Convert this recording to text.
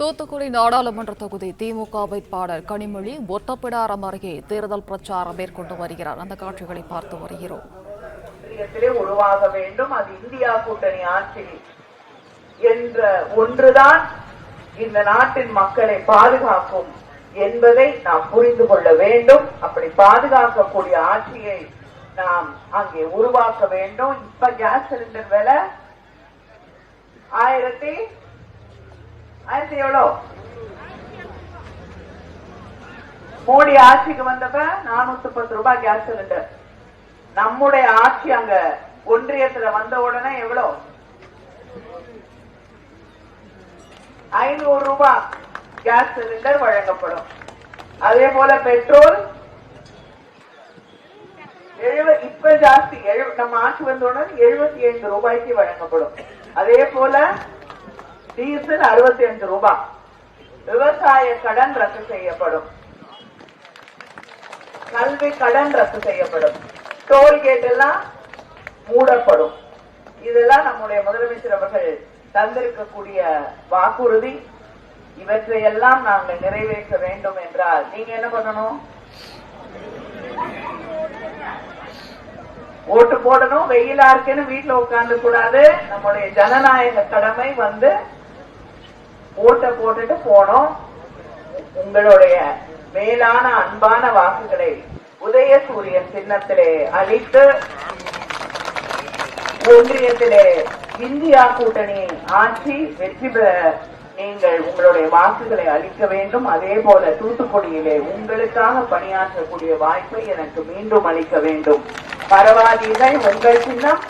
தூத்துக்குடி நாடாளுமன்ற தொகுதி திமுக வேட்பாளர் கனிமொழி ஒட்டப்பிடாரம் அருகே தேர்தல் பிரச்சாரம் மேற்கொண்டு வருகிறார். அந்த காட்சிகளை பார்த்து வருகிறோம். உருவாக வேண்டும், அது இந்தியா கூட்டணி ஆட்சி என்ற ஒன்றுதான் இந்த நாட்டின் மக்களை பாதுகாக்கும் என்பதை நாம் புரிந்து கொள்ள வேண்டும். அப்படி பாதுகாக்கக்கூடிய ஆட்சியை நாம் அங்கே உருவாக்க வேண்டும். இப்ப கேஸ் சிலிண்டர் விலை 1000 எவ்வளோ? மோடி ஆட்சிக்கு வந்தப்ப 410 ரூபாய் கேஸ் சிலிண்டர். நம்முடைய ஆட்சி அங்க ஒன்றியத்துல வந்த உடனே எவ்வளோ? 500 ரூபாய் கேஸ் சிலிண்டர் வழங்கப்படும். அதே போல பெட்ரோல் இப்ப ஜாஸ்தி, நம்ம ஆட்சி வந்த உடனே 75 ரூபாய்க்கு வழங்கப்படும். அதே போல டீசல் 65 ரூபாய். விவசாய கடன் ரத்து செய்யப்படும், கல்வி கடன் ரத்து செய்யப்படும், டோல்கேட் எல்லாம் மூடப்படும். இதெல்லாம் நம்முடைய முதலமைச்சர் அவர்கள் தந்திருக்கக்கூடிய வாக்குறுதி. இவற்றையெல்லாம் நாங்கள் நிறைவேற்ற வேண்டும் என்றால் நீங்க என்ன பண்ணணும்? ஓட்டு போடணும். வெயிலா இருக்குன்னு வீட்டுல உட்கார்ந்து கூடாது. நம்முடைய ஜனநாயக கடமை ஓட்டை போட்டுட்டு போனோம். உங்களுடைய மேலான அன்பான வாக்குகளை உதயசூரியன் சின்னத்திலே அளித்து ஒன்றியத்திலே இந்தியா கூட்டணி ஆட்சி வெற்றி பெற நீங்கள் உங்களுடைய வாக்குகளை அளிக்க வேண்டும். அதே போல தூத்துக்குடியிலே உங்களுக்காக பணியாற்றக்கூடிய வாய்ப்பை எனக்கு மீண்டும் அளிக்க வேண்டும். பரவாதீர்கள், உங்கள் சின்னம்